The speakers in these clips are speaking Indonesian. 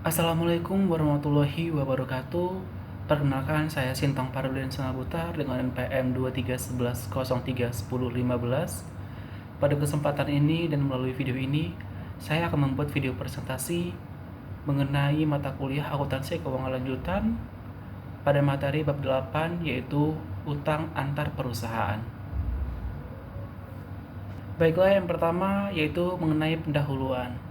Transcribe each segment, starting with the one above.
Assalamualaikum warahmatullahi wabarakatuh. Perkenalkan, saya Sintong Parudin Semabutar dengan NPM 2311031015. Pada kesempatan ini dan melalui video ini, saya akan membuat video presentasi mengenai mata kuliah akuntansi keuangan lanjutan pada materi bab 8, yaitu utang antar perusahaan. Baiklah, yang pertama yaitu mengenai pendahuluan.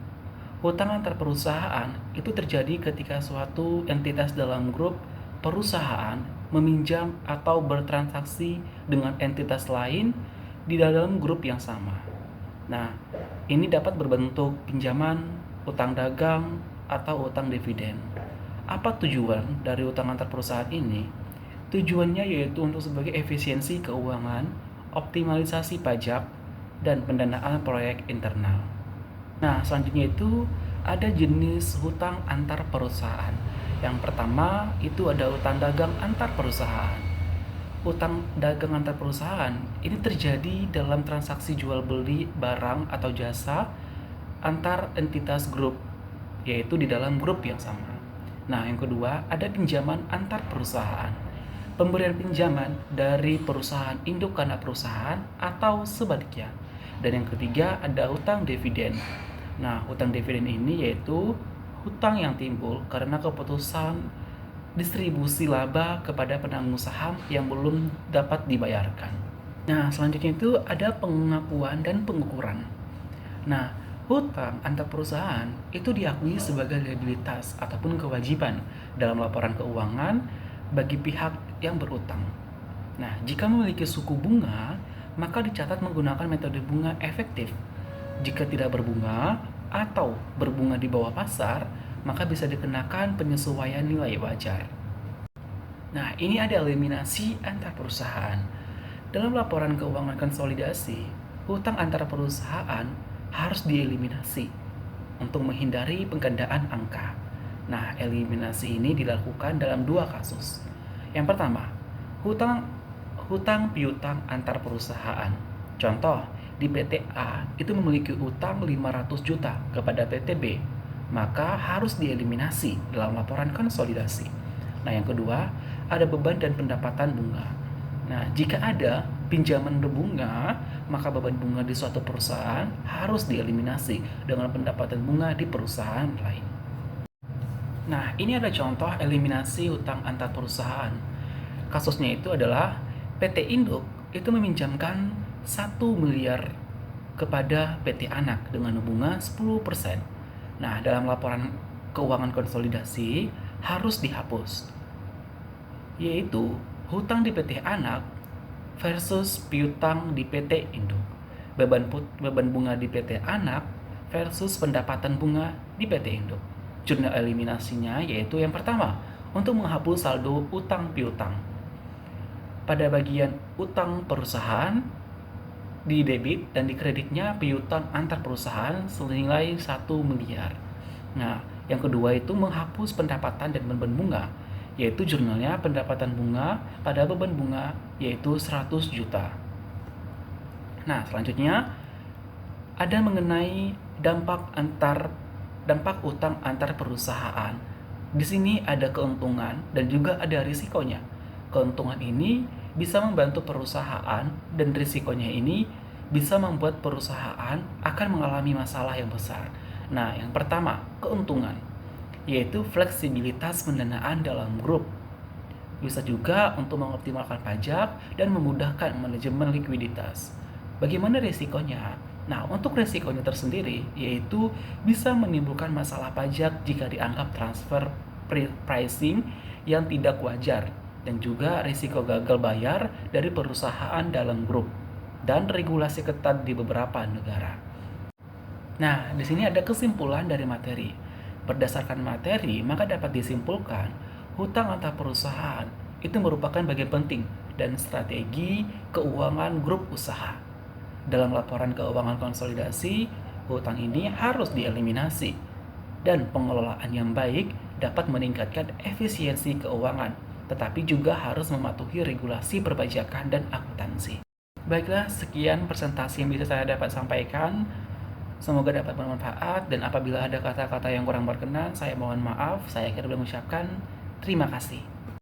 Hutang antar perusahaan itu terjadi ketika suatu entitas dalam grup perusahaan meminjam atau bertransaksi dengan entitas lain di dalam grup yang sama. Nah, ini dapat berbentuk pinjaman, utang dagang, atau utang dividen. Apa tujuan dari utang antar perusahaan ini? Tujuannya yaitu untuk sebagai efisiensi keuangan, optimalisasi pajak, dan pendanaan proyek internal. Nah, selanjutnya itu ada jenis hutang antar perusahaan. Yang pertama itu ada utang dagang antar perusahaan. Utang dagang antar perusahaan ini terjadi dalam transaksi jual beli barang atau jasa antar entitas grup, yaitu di dalam grup yang sama. Nah, yang kedua ada pinjaman antar perusahaan. Pemberian pinjaman dari perusahaan induk ke anak perusahaan atau sebaliknya. Dan yang ketiga ada utang dividen. Nah, utang dividen ini yaitu hutang yang timbul karena keputusan distribusi laba kepada penanggung saham yang belum dapat dibayarkan. Nah, selanjutnya itu ada pengakuan dan pengukuran. Nah, hutang antar perusahaan itu diakui sebagai liabilitas ataupun kewajiban dalam laporan keuangan bagi pihak yang berutang. Nah, jika memiliki suku bunga, maka dicatat menggunakan metode bunga efektif. Jika tidak berbunga atau berbunga di bawah pasar, maka bisa dikenakan penyesuaian nilai wajar. Nah, ini ada eliminasi antar perusahaan. Dalam laporan keuangan konsolidasi, hutang antar perusahaan harus dieliminasi untuk menghindari penggandaan angka. Nah, eliminasi ini dilakukan dalam dua kasus. Yang pertama, hutang piutang antar perusahaan. Contoh, di PT A itu memiliki utang 500 juta kepada PT B, maka harus dieliminasi dalam laporan konsolidasi. Nah, yang kedua, ada beban dan pendapatan bunga. Nah, jika ada pinjaman berbunga, maka beban bunga di suatu perusahaan harus dieliminasi dengan pendapatan bunga di perusahaan lain. Nah, ini ada contoh eliminasi hutang antar perusahaan. Kasusnya itu adalah PT Induk itu meminjamkan 1 miliar kepada PT Anak dengan bunga 10%. Nah, dalam laporan keuangan konsolidasi harus dihapus, yaitu hutang di PT Anak versus piutang di PT Induk. Beban bunga di PT Anak versus pendapatan bunga di PT Induk. Jurnal eliminasinya yaitu yang pertama, untuk menghapus saldo utang piutang. Pada bagian utang perusahaan, di debit dan di kreditnya piutang antar perusahaan senilai 1 miliar. Nah, yang kedua itu menghapus pendapatan dan beban bunga, yaitu jurnalnya pendapatan bunga pada beban bunga yaitu 100 juta. Nah, selanjutnya ada mengenai dampak utang antar perusahaan. Di sini ada keuntungan dan juga ada risikonya. Keuntungan ini bisa membantu perusahaan dan risikonya ini bisa membuat perusahaan akan mengalami masalah yang besar. Nah, yang pertama, keuntungan, yaitu fleksibilitas pendanaan dalam grup. Bisa juga untuk mengoptimalkan pajak dan memudahkan manajemen likuiditas. Bagaimana risikonya? Nah, untuk risikonya tersendiri, yaitu bisa menimbulkan masalah pajak jika dianggap transfer pricing yang tidak wajar, dan juga risiko gagal bayar dari perusahaan dalam grup, dan regulasi ketat di beberapa negara. Nah, di sini ada kesimpulan dari materi. Berdasarkan materi, maka dapat disimpulkan hutang antar perusahaan itu merupakan bagian penting dan strategi keuangan grup usaha. Dalam laporan keuangan konsolidasi, hutang ini harus dieliminasi dan pengelolaan yang baik dapat meningkatkan efisiensi keuangan, tetapi juga harus mematuhi regulasi perpajakan dan akuntansi. Baiklah, sekian presentasi yang bisa saya dapat sampaikan. Semoga dapat bermanfaat, dan apabila ada kata-kata yang kurang berkenan, saya mohon maaf. Saya akhirnya mengucapkan terima kasih.